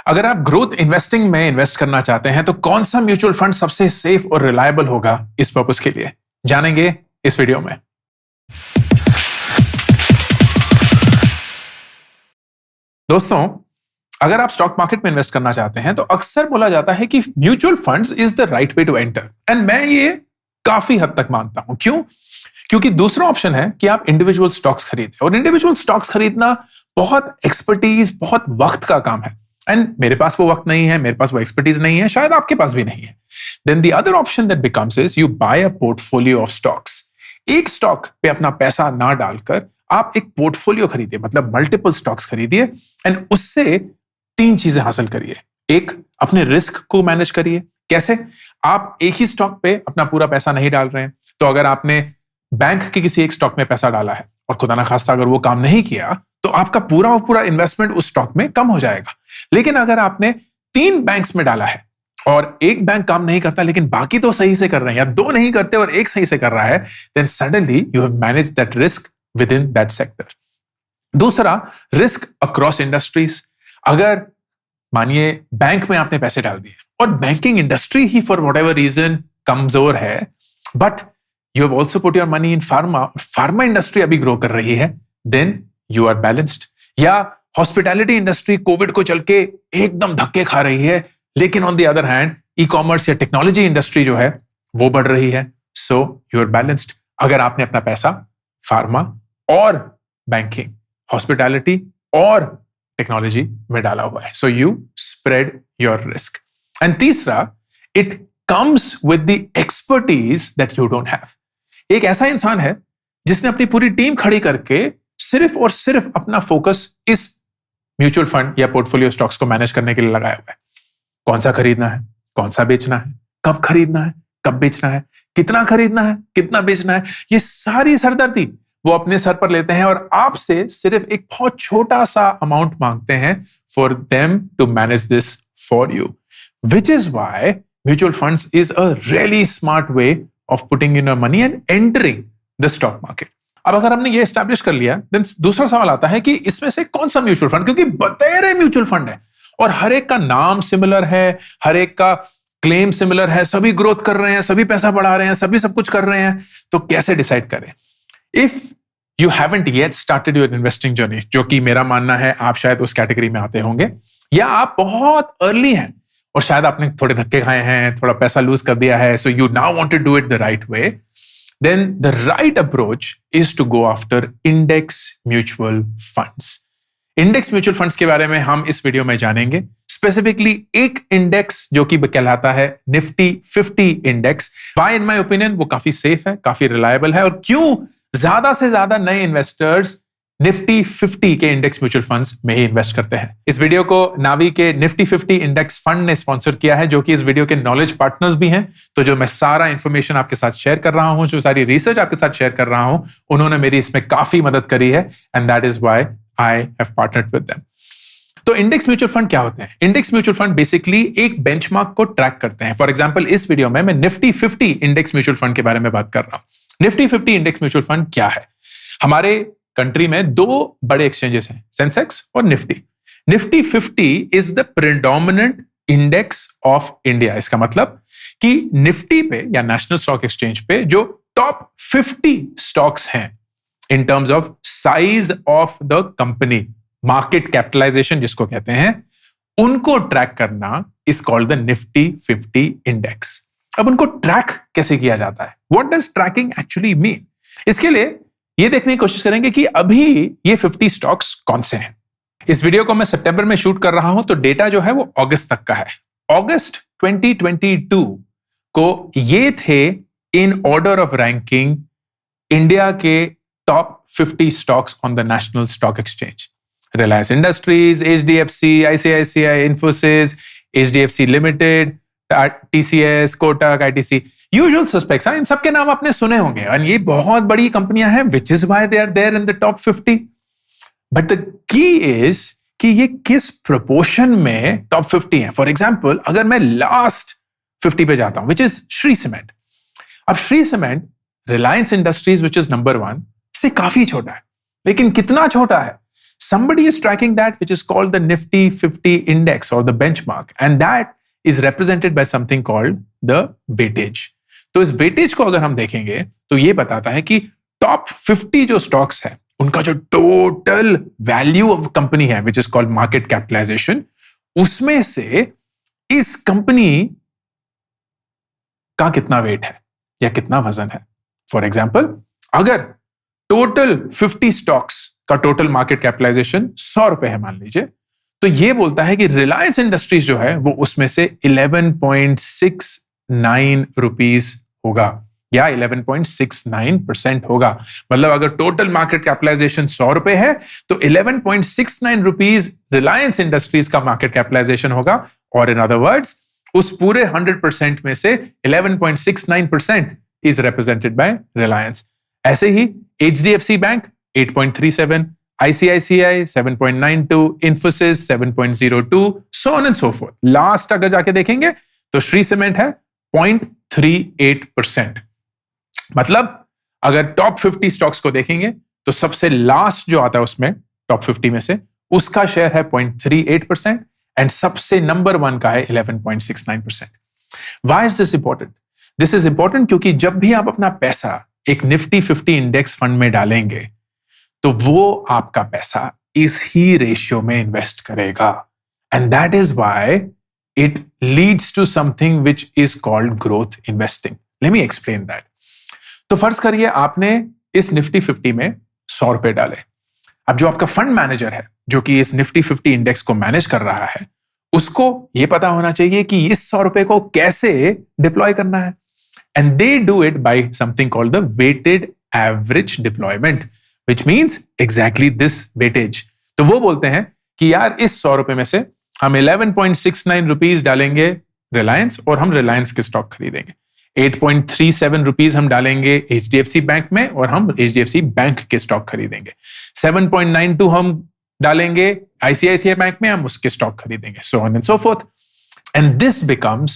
अगर आप growth investing में इन्वेस्ट करना चाहते हैं तो कौन सा म्यूचुअल फंड सबसे सेफ और रिलायबल होगा इस पर्पस के लिए जानेंगे इस वीडियो में। दोस्तों, अगर आप स्टॉक मार्केट में इन्वेस्ट करना चाहते हैं तो अक्सर बोला जाता है कि mutual funds is the right way to enter, and मैं ये काफी हद तक मानता हूं। क्यों? क्योंकि दूसरा ऑप्शन है कि आप इंडिविजुअल स्टॉक्स खरीदें, और इंडिविजुअल स्टॉक्स खरीदना बहुत एक्सपर्टीज, बहुत वक्त का काम है, एंड मेरे पास वो वक्त नहीं है, मेरे पास वो एक्सपर्टीज नहीं है, शायद आपके पास भी नहीं है। Then the other option that becomes is you buy a portfolio of stocks. एक स्टॉक पे अपना पैसा ना डालकर आप एक पोर्टफोलियो खरीदिए, मतलब मल्टीपल स्टॉक्स खरीदिए, एंड उससे तीन चीजें हासिल करिए। एक, अपने रिस्क को मैनेज करिए। कैसे? आप एक ही स्टॉक पे अपना पूरा पैसा नहीं डाल रहे हैं, तो अगर आपने बैंक के किसी एक स्टॉक में पैसा डाला है और खुदा ना खास्ता अगर वो काम नहीं किया तो आपका पूरा इन्वेस्टमेंट उस स्टॉक में कम हो जाएगा। लेकिन अगर आपने 3 बैंक्स में डाला है और एक बैंक काम नहीं करता लेकिन बाकी तो सही से कर रहे हैं, या 2 नहीं करते और एक सही से कर रहा है, then suddenly you have managed that risk within that sector. दूसरा, रिस्क अक्रॉस इंडस्ट्रीज। अगर मानिए बैंक में आपने पैसे डाल दिए और बैंकिंग इंडस्ट्री ही फॉर व्हाटएवर रीजन कमजोर है, but you have also put your money in pharma industry अभी ग्रो कर रही है, देन यू आर बैलेंस्ड। या हॉस्पिटैलिटी इंडस्ट्री कोविड को चल के एकदम धक्के खा रही है, लेकिन on the other hand e commerce या टेक्नोलॉजी इंडस्ट्री जो है वो बढ़ रही है, सो यू आर बैलेंस्ड। अगर आपने अपना पैसा फार्मा और बैंकिंग, हॉस्पिटैलिटी और टेक्नोलॉजी में डाला हुआ है, so you spread your risk. And तीसरा, it comes with the expertise that you don't have. एक ऐसा इंसान है जिसने अपनी पूरी टीम खड़ी करके सिर्फ और सिर्फ अपना फोकस इस म्यूचुअल फंड या पोर्टफोलियो स्टॉक्स को मैनेज करने के लिए लगाया हुआ है। कौन सा खरीदना है, कौन सा बेचना है, कब खरीदना है, कब बेचना है, कितना खरीदना है, कितना बेचना है, ये सारी सरदर्दी वो अपने सर पर लेते हैं और आपसे सिर्फ एक बहुत छोटा सा अमाउंट मांगते हैं for them to manage this for you, which is why mutual funds is a really smart way of putting in your money and entering the stock market. अब अगर हमने ये एस्टैब्लिश कर लिया, देन दूसरा सवाल आता है कि इसमें से कौन सा म्यूचुअल फंड, क्योंकि बतेरे म्यूचुअल फंड है और हर एक का नाम सिमिलर है, हर एक का क्लेम सिमिलर है, सभी ग्रोथ कर रहे हैं, सभी पैसा बढ़ा रहे हैं, सभी सब कुछ कर रहे हैं, तो कैसे डिसाइड करें? If you haven't yet started your investing journey, जो कि मेरा मानना है आप शायद उस कैटेगरी में आते होंगे, या आप बहुत अर्ली हैं और शायद आपने थोड़े धक्के खाए हैं, थोड़ा पैसा लूज कर दिया है, so you now want to do it the right way, then the right approach is to go after index mutual funds. Index mutual funds के बारे में हम इस वीडियो में जानेंगे। स्पेसिफिकली एक इंडेक्स जो कि कहलाता है Nifty 50 index. Why in my opinion वो काफी सेफ है, काफी रिलायबल है, और क्यों ज्यादा से ज्यादा नए इन्वेस्टर्स निफ्टी 50 के इंडेक्स म्यूचुअल फंड्स में ही इन्वेस्ट करते हैं। इस वीडियो को नावी के निफ्टी 50 इंडेक्स फंड ने स्पॉन्सर किया है, जो कि इस वीडियो के नॉलेज पार्टनर्स भी हैं। तो जो मैं सारा इंफॉर्मेशन आपके साथ शेयर कर रहा हूं, जो सारी रिसर्च आपके साथ शेयर कर रहा हूं, उन्होंने मेरी इसमें काफी मदद करी है, and that is why I have partnered with them. तो इंडेक्स म्यूचुअल फंड क्या होते हैं? इंडेक्स म्यूचुअल फंड बेसिकली एक बेंचमार्क को ट्रैक करते हैं। फॉर एग्जांपल, इस वीडियो में मैं निफ्टी 50 इंडेक्स म्यूचुअल फंड के बारे में बात कर रहा हूं। निफ्टी 50 इंडेक्स म्यूचुअल फंड क्या है? हमारे कंट्री में 2 बड़े एक्सचेंजेस हैं, सेंसेक्स और Nifty. Nifty 50 is the predominant index of India. इसका मतलब कि निफ्टी पे या नेशनल स्टॉक एक्सचेंज पे जो टॉप 50 स्टॉक्स हैं in terms of size of the company, market capitalisation जिसको कहते हैं, उनको ट्रैक करना is called the Nifty 50 index. अब उनको ट्रैक कैसे किया जाता है? What does tracking actually mean? इसके लिए ये देखने की कोशिश करेंगे कि अभी ये 50 स्टॉक्स कौन से हैं। इस वीडियो को मैं सितंबर में शूट कर रहा हूं, तो डेटा जो है वो अगस्त तक का है। अगस्त 2022 को ये थे in order of ranking India के top 50 stocks on the national stock exchange. Reliance Industries, HDFC, ICICI, Infosys, HDFC limited, TCS, Kotak, ITC, usual suspects. इन सबके नाम आपने सुने होंगे, और ये बहुत बड़ी कंपनियां हैं, which is why they are there in the top 50। But the key is कि ये किस प्रोपोर्शन में टॉप 50 हैं। फॉर एग्जाम्पल, अगर मैं लास्ट 50 पे जाता हूं, विच इज श्री सीमेंट। अब Shree cement Reliance Industries which is number 1 से काफी छोटा है, लेकिन कितना छोटा है? somebody is tracking that, which is called the Nifty 50 index or the benchmark, and that is represented by something called the weightage. तो इस weightage को अगर हम देखेंगे तो ये बताता है कि टॉप 50 जो स्टॉक्स है उनका जो टोटल वैल्यू ऑफ कंपनी है, which is called market capitalisation, उसमें से इस कंपनी का कितना वेट है या कितना वजन है. फॉर एग्जाम्पल, अगर टोटल 50 स्टॉक्स का टोटल मार्केट कैपिटलाइजेशन 100 रुपए है मान लीजिए, तो ये बोलता है कि रिलायंस इंडस्ट्रीज जो है वो उसमें से 11.69 रुपीस होगा या 11.69% होगा. मतलब अगर टोटल मार्केट कैपिटलाइजेशन 100 रुपए है तो 11.69 रुपीस रिलायंस इंडस्ट्रीज का मार्केट कैपिटलाइजेशन होगा. और इन अदर वर्ड्स, उस पूरे 100% में से 11.69% इज रिप्रेजेंटेड बाय रिलायंस. ऐसे ही HDFC bank 8.37, ICICI 7.92, Infosys 7.02, so on and so forth. Last अगर जाके देखेंगे तो श्री सीमेंट है 0.38%. मतलब अगर टॉप 50 स्टॉक्स को देखेंगे तो सबसे लास्ट जो आता है उसमें टॉप 50 में से उसका शेयर है 0.38% एंड सबसे नंबर 1 का है 11.69%. Why is this important? This is important क्योंकि जब भी आप अपना पैसा एक निफ्टी 50 इंडेक्स फंड में डालेंगे तो वो आपका पैसा इस ही रेशियो में इन्वेस्ट करेगा. And that is why it leads to something which is called growth investing. Let me explain that. तो फर्ज करिए आपने इस निफ्टी 50 में 100 रुपए डाले. अब जो आपका फंड मैनेजर है जो कि इस निफ्टी 50 इंडेक्स को मैनेज कर रहा है, उसको यह पता होना चाहिए कि इस 100 रुपए को कैसे डिप्लॉय करना है. And they do it by something called the weighted average deployment, which means exactly this weightage. तो वो बोलते हैं कि यार इस 100 रुपए में से हम 11.69 रुपीस डालेंगे रिलायंस और हम रिलायंस के स्टॉक खरीदेंगे. 8.37 रुपीस हम डालेंगे HDFC बैंक में और हम HDFC बैंक के स्टॉक खरीदेंगे. 7.92 हम डालेंगे ICICI बैंक में, हम उसके स्टॉक खरीदेंगे. So on and so forth. And this becomes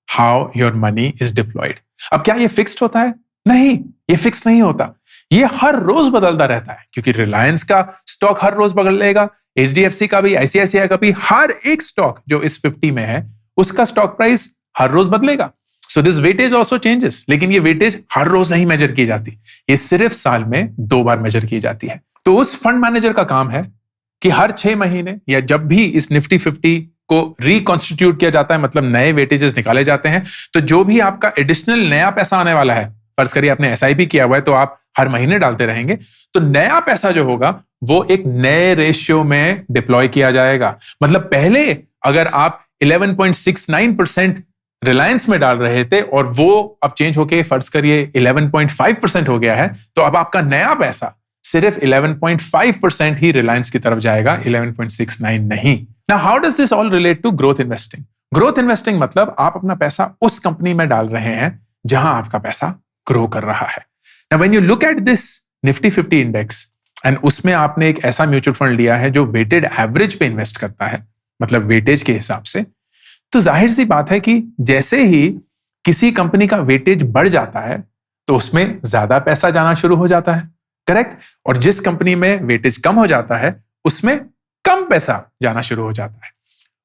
how your money is deployed. अब क्या ये फिक्स्ड होता है? नहीं, ये फिक्स नहीं होता. ये हर रोज बदलता रहता है क्योंकि रिलायंस का स्टॉक हर रोज बदलेगा, HDFC का भी, ICICI का भी. हर एक स्टॉक जो इस 50 में है उसका स्टॉक प्राइस हर रोज बदलेगा. So this weightage also changes. लेकिन ये वेटेज हर रोज नहीं मेजर की जाती, ये सिर्फ साल में 2 बार मेजर की जाती है. तो उस फंड मैनेजर का काम है कि हर 6 महीने या जब भी इस निफ्टी 50 को रिकॉन्स्टिट्यूट किया जाता है, मतलब नए वेटेजेस निकाले जाते हैं, तो जो भी आपका एडिशनल नया पैसा आने वाला है, फर्ज करिए आपने SIP किया हुआ है तो आप हर महीने डालते रहेंगे, तो नया पैसा जो होगा वो एक नए रेशियो में डिप्लॉय किया जाएगा. मतलब पहले अगर आप 11.69% रिलायंस में डाल रहे थे और वो अब चेंज होके फर्ज करिए 11.5% हो गया है, तो अब आपका नया पैसा सिर्फ 11.5% ही रिलायंस की तरफ जाएगा, 11.69 नहीं. Now, how does this all relate to growth investing? Growth investing मतलब आप अपना पैसा उस कंपनी में डाल रहे हैं जहां आपका पैसा ग्रो कर रहा है. Now, when you look at this Nifty 50 index and उसमें आपने एक ऐसा म्यूचुअल फंड लिया है जो वेटेड एवरेज पे इन्वेस्ट करता है, मतलब वेटेज के हिसाब से, तो जाहिर सी बात है कि जैसे ही किसी कंपनी का वेटेज बढ़ जाता है तो उसमें ज्यादा पैसा जाना शुरू हो जाता है, करेक्ट? और जिस कंपनी में वेटेज कम हो जाता है उसमें कम पैसा जाना शुरू हो जाता है.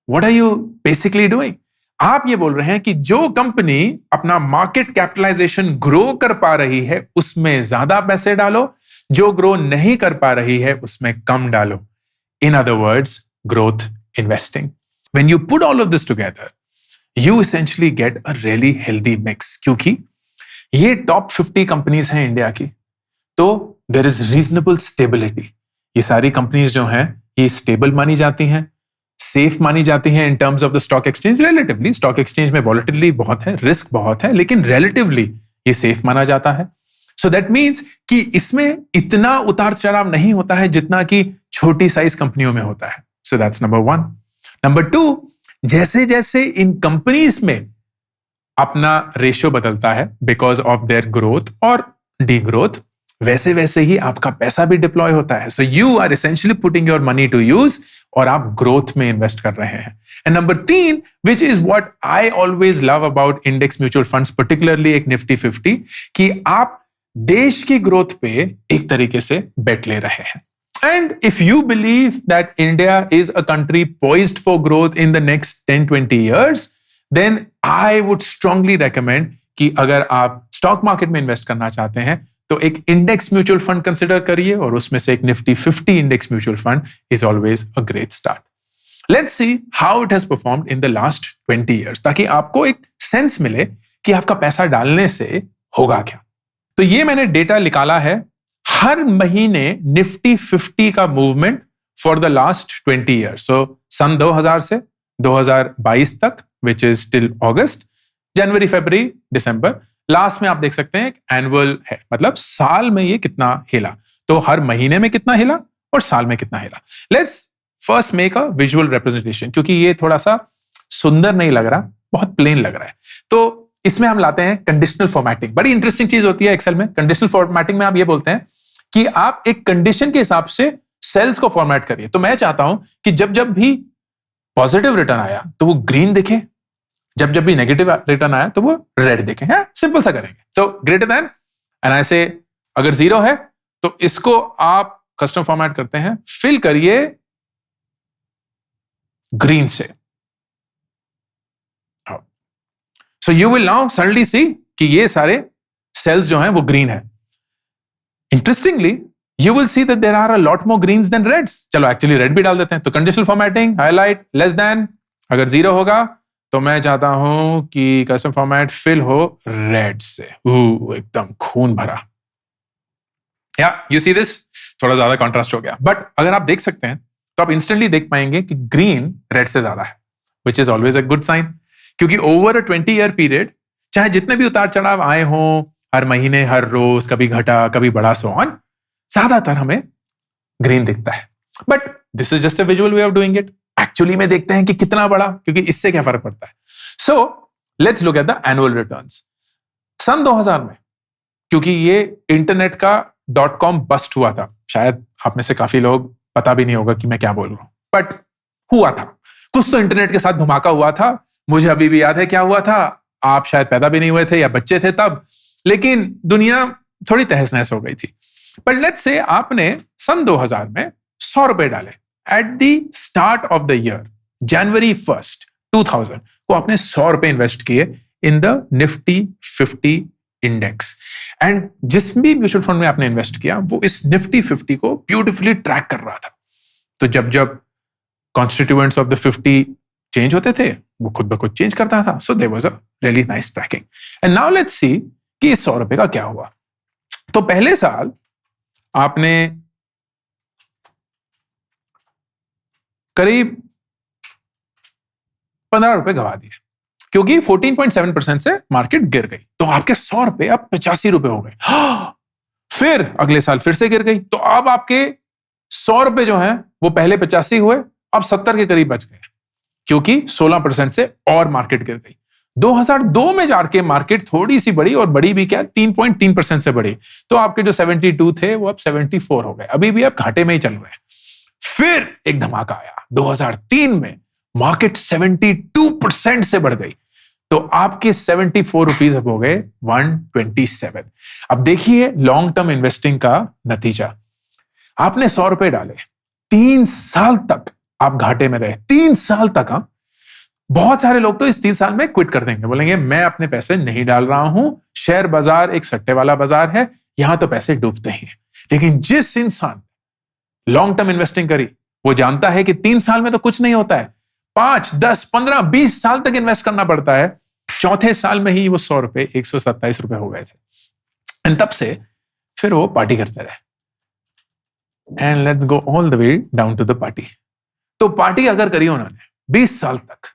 What are you basically doing? आप ये बोल रहे हैं कि जो कंपनी अपना मार्केट कैपिटलाइजेशन ग्रो कर पा रही है उसमें ज्यादा पैसे डालो, जो ग्रो नहीं कर पा रही है उसमें कम डालो. In other words, growth investing. When you put all of this together, you essentially get a really healthy mix. क्योंकि ये टॉप 50 कंपनीज हैं इंडिया की, तो there is reasonable stability. ये सारी कंपनीज जो हैं ये स्टेबल मानी जाती हैं, सेफ मानी जाती हैं in terms of the stock exchange. Relatively stock exchange में वॉलेटिलिटी बहुत है, रिस्क बहुत है, लेकिन रिलेटिवली ये सेफ माना जाता है. सो दैट मीन्स कि इसमें इतना उतार चढ़ाव नहीं होता है जितना कि छोटी साइज कंपनियों में होता है. So that's number 1. नंबर 2, जैसे जैसे इन कंपनीज में अपना रेशियो बदलता है बिकॉज ऑफ देयर ग्रोथ और डी ग्रोथ, वैसे वैसे ही आपका पैसा भी डिप्लॉय होता है. So you are essentially putting your money to use और आप ग्रोथ में इन्वेस्ट कर रहे हैं. And number 3, which is what I always love about index mutual funds, particularly एक निफ्टी 50, कि आप देश की ग्रोथ पे एक तरीके से बेट ले रहे हैं. And if you believe that India is a country poised for growth in the next 10-20 years, then I would strongly recommend कि अगर आप स्टॉक मार्केट में इन्वेस्ट करना चाहते हैं तो एक इंडेक्स म्यूचुअल फंड कंसिडर करिए, और उसमें से एक Nifty 50 index mutual fund is always a great start. Let's see how it has performed in the last 20 years, ताकि आपको एक सेंस मिले कि आपका पैसा डालने से होगा क्या. तो ये मैंने डेटा निकाला है, हर महीने निफ्टी 50 का movement for the last 20 years. So सन 2000 से 2022 तक, which is till August, January, February, December. लास्ट में आप देख सकते हैं एक एनुअल है, मतलब साल में ये कितना हिला. तो हर महीने में कितना हिला और साल में कितना हिला. Let's first make a visual representation, क्योंकि ये थोड़ा सा सुंदर नहीं लग रहा, बहुत प्लेन लग रहा है. तो इसमें हम लाते हैं कंडीशनल फॉर्मेटिंग. बड़ी इंटरेस्टिंग चीज होती है एक्सेल में. कंडीशनल फॉर्मेटिंग में आप ये बोलते हैं कि आप एक कंडीशन के हिसाब से सेल्स को फॉर्मेट करिए. तो मैं चाहता हूं कि जब जब भी पॉजिटिव रिटर्न आया तो वो ग्रीन दिखे, जब जब भी नेगेटिव रिटर्न आया तो वो रेड दिखे. है, सिंपल सा करेंगे. सो ग्रेटर देन, एंड ऐसे अगर जीरो है तो इसको आप कस्टम फॉर्मेट करते हैं, फिल करिए ग्रीन से. So you will now suddenly see कि ये सारे सेल्स जो हैं वो ग्रीन है. Interestingly you will see that there are a lot more greens than reds. चलो एक्चुअली रेड भी डाल देते हैं. तो conditional formatting, highlight, less than, अगर जीरो होगा तो मैं चाहता हूं कि कस्टम फॉर्मेट फिल हो रेड से. एकदम खून भरा. या यू सी दिस, थोड़ा ज्यादा कॉन्ट्रास्ट हो गया, बट अगर आप देख सकते हैं तो आप इंस्टेंटली देख पाएंगे कि ग्रीन रेड से ज्यादा है, which is always a good sign. क्योंकि ओवर अ 20 ईयर पीरियड, चाहे जितने भी उतार चढ़ाव आए हों, हर महीने, हर रोज, कभी घटा, कभी बढ़ा, सो ऑन, ज्यादातर हमें ग्रीन दिखता है. But this is just a visual way of doing it. Actually में देखते हैं कि कितना बड़ा, क्योंकि इससे क्या फर्क पड़ता है. So let's look at the annual returns. सन 2000 में, क्योंकि ये इंटरनेट का .com बस्ट हुआ था, शायद आप में से काफी लोग पता भी नहीं होगा कि मैं क्या बोल रहा हूं, बट हुआ था कुछ तो इंटरनेट के साथ धमाका हुआ था. मुझे अभी भी याद है क्या हुआ था. आप शायद पैदा भी नहीं हुए थे या बच्चे थे तब, लेकिन दुनिया थोड़ी तहस नहस हो गई थी. पर लेट्स से आपने सन 2000 में 100 रुपए डाले at the start of the year, January 1st 2000 को आपने 100 रुपए इन्वेस्ट किए in the Nifty 50 index. And जिस भी म्यूचुअल फंड में आपने इन्वेस्ट किया वो इस निफ्टी 50 को ब्यूटिफुली ट्रैक कर रहा था. तो जब जब कॉन्स्टिट्यूएंट्स ऑफ द 50 चेंज होते थे, वो खुद ब खुद चेंज करता था. So there was a really nice tracking. And now let's see कि इस 100 रुपए का क्या हुआ. तो पहले साल आपने करीब 15 रुपए गवा दिए, क्योंकि 14.7% से मार्केट गिर गई. तो आपके 100 रुपए अब 85 रुपए हो गए. फिर अगले साल फिर से गिर गई, तो अब आपके 100 रुपए जो हैं वो पहले 85 हुए, अब 70 के करीब बच गए, क्योंकि 16% से और मार्केट गिर गई. 2002 में जाके मार्केट थोड़ी सी बढ़ी, और बढ़ी भी क्या, 3.3% से बढ़ी. तो आपके जो 72 थे वो अब 74 हो गए. अभी भी आप घाटे में ही चल रहे हैं. फिर एक धमाका आया 2003 में, मार्केट 72% से बढ़ गई. तो आपके 74 रुपीज अब हो गए 127. अब देखिए लॉन्ग टर्म इन्वेस्टिंग का नतीजा. आपने 100 रुपए डाले, 3 साल तक आप घाटे में रहे. 3 साल तक. हाँ, बहुत सारे लोग तो इस 3 साल में क्विट कर देंगे, बोलेंगे मैं अपने पैसे नहीं डाल रहा हूं, शेयर बाजार एक सट्टे वाला बाजार है, यहां तो पैसे डूबते ही हैं. लेकिन जिस इंसान लॉन्ग टर्म इन्वेस्टिंग करी, वो जानता है कि 3 साल में तो कुछ नहीं होता है, 5, 10, 15, 20 साल तक इन्वेस्ट करना पड़ता है. चौथे साल में ही वो 100 रुपए 127 रुपए हो गए थे. एंड तब से फिर वो पार्टी करते रहे. And let's go all the way down to the party. तो पार्टी अगर करी उन्होंने 20 साल तक,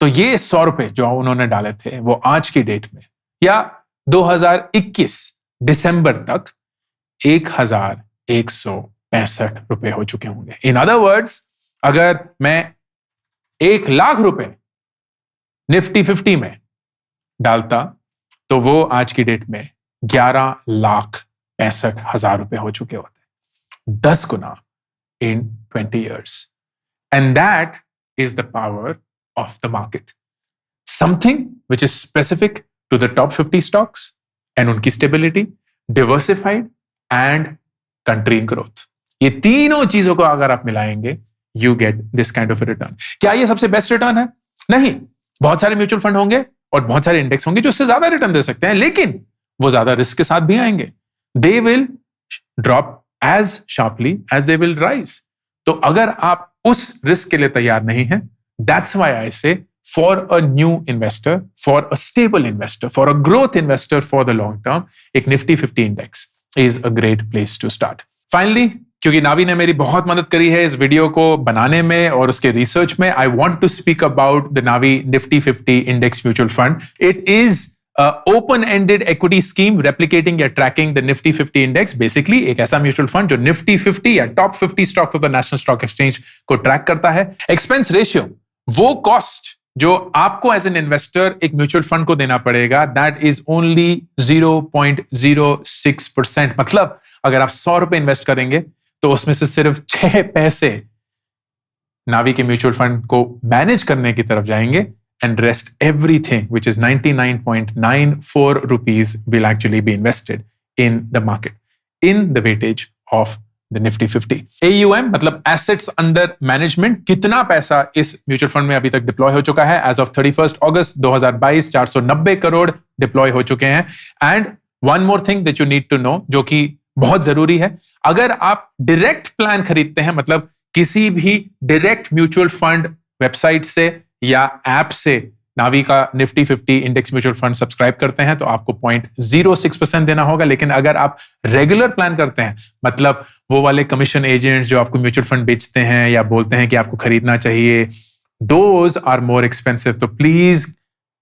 तो ये 100 रुपए जो उन्होंने डाले थे वो आज की डेट में या 2021 दिसंबर तक 1165 रुपए हो चुके होंगे. इन अदर वर्ड्स, अगर मैं 1 लाख रुपए निफ्टी 50 में डालता तो वो आज की डेट में 11,65,000 रुपए हो चुके होते. 10 गुना in 20 years. And that is the power of the market. Something which is specific to the top 50 stocks and unki stability, diversified and country growth. ये तीनों चीजों को अगर आप मिलाएंगे, you get this kind of return. क्या ये सबसे बेस्ट रिटर्न है? नहीं, बहुत सारे म्यूचुअल फंड होंगे और बहुत सारे इंडेक्स होंगे जो इससे ज्यादा रिटर्न दे सकते हैं, लेकिन वो ज्यादा रिस्क के साथ भी आएंगे। They will drop as sharply as they will rise. तो अगर आप उस रिस्क के लिए तैयार नहीं हैं, that's why I say for a new investor, for a stable investor, for a growth investor for the long term, एक Nifty 50 index is a great place to start. Finally, क्योंकि नावी ने मेरी बहुत मदद करी है इस वीडियो को बनाने में और उसके रिसर्च में, I want to speak about the Navi Nifty 50 index mutual fund. It is open-ended equity scheme replicating या tracking the Nifty 50 index। Basically एक ऐसा म्यूचुअल फंड जो निफ्टी 50 या top 50 stocks of the national stock exchange को track करता है। Expense ratio, वो cost जो आपको एज एन इन्वेस्टर एक म्यूचुअल फंड को देना पड़ेगा, दैट इज ओनली 0.06%। मतलब अगर आप 100 रुपए इन्वेस्ट करेंगे तो उसमें से सिर्फ 6 पैसे नावी के म्यूचुअल फंड को मैनेज करने की तरफ जाएंगे, and rest everything, which is 99.94 rupees, will actually be invested in the market, in the weightage of the Nifty 50. AUM मतलब assets under management, कितना पैसा इस म्यूचुअल फंड में अभी तक डिप्लॉय हो चुका है? As of 31st August 2022, 490 crore deploy हो चुके हैं। And one more thing that you need to know, जो कि बहुत जरूरी है, अगर आप डायरेक्ट प्लान खरीदते हैं, मतलब किसी भी डायरेक्ट म्यूचुअल फंड वेबसाइट से या ऐप से नावी का Nifty 50 index mutual fund subscribe करते हैं तो आपको 0.06% देना होगा। लेकिन अगर आप रेगुलर प्लान करते हैं, मतलब वो वाले कमीशन एजेंट्स जो आपको म्यूचुअल फंड बेचते हैं या बोलते हैं कि आपको खरीदना चाहिए, दोज आर मोर एक्सपेंसिव। तो प्लीज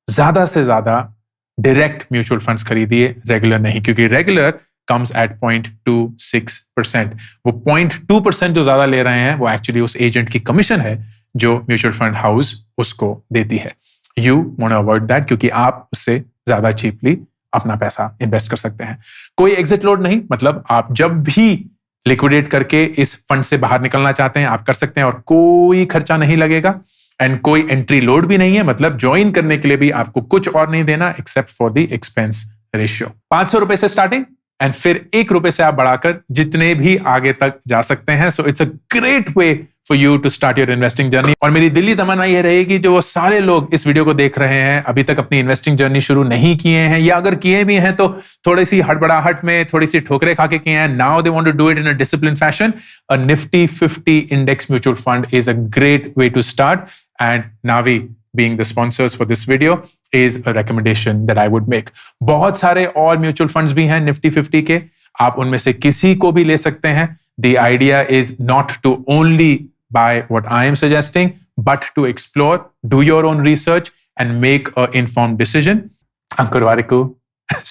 ज्यादा से ज्यादा डायरेक्ट म्यूचुअल फंड्स खरीदिए, रेगुलर नहीं, क्योंकि रेगुलर comes at 0.26%। वो 0.2% जो ज्यादा ले रहे हैं वो एक्चुअली उस एजेंट की कमीशन है जो म्यूचुअल फंड हाउस उसको देती है। You want to avoid that, क्योंकि आप उससे ज्यादा चीपली अपना पैसा इन्वेस्ट कर सकते हैं। कोई एग्जिट लोड नहीं, मतलब आप जब भी लिक्विडेट करके इस फंड से बाहर निकलना चाहते हैं आप कर सकते हैं और कोई खर्चा नहीं लगेगा। एंड कोई एंट्री लोड भी नहीं है, मतलब ज्वाइन करने के लिए भी आपको कुछ और नहीं देना except for the expense ratio. 500 रुपए से स्टार्टिंग एंड फिर 1 रुपए से आप बढ़ाकर जितने भी आगे तक जा सकते हैं। So it's a great way for you to start your investing journey. और मेरी दिल्ली तमन्ना यह रहेगी जो वो सारे लोग इस वीडियो को देख रहे हैं अभी तक अपनी इन्वेस्टिंग जर्नी शुरू नहीं किए हैं, या अगर किए भी हैं तो थोड़ी सी हड़बड़ाहट में, थोड़ी सी ठोकरे खा के किए हैं, now they want to do it in a discipline fashion. A Nifty 50 index mutual fund is a great way to start, and Navi being the sponsors for this video is a recommendation that I would make. बहुत सारे और mutual funds भी हैं Nifty 50 के, आप उनमें से किसी को भी ले सकते हैं। The idea is not to only buy what I am suggesting, but to explore, do your own research and make an informed decision. Ankur Warikoo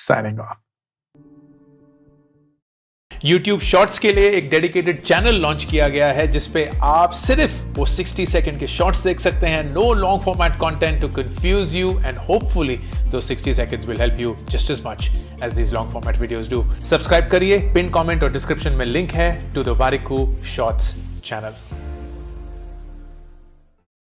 signing off. YouTube Shorts के लिए एक डेडिकेटेड चैनल लॉन्च किया गया है जिसपे आप सिर्फ वो 60 सेकंड के शॉर्ट्स देख सकते हैं। No long format content to confuse you, and hopefully those 60 seconds will help you just as much as these long format videos do. Subscribe करिए, पिन कमेंट और डिस्क्रिप्शन में लिंक है to the Warikoo Shorts channel.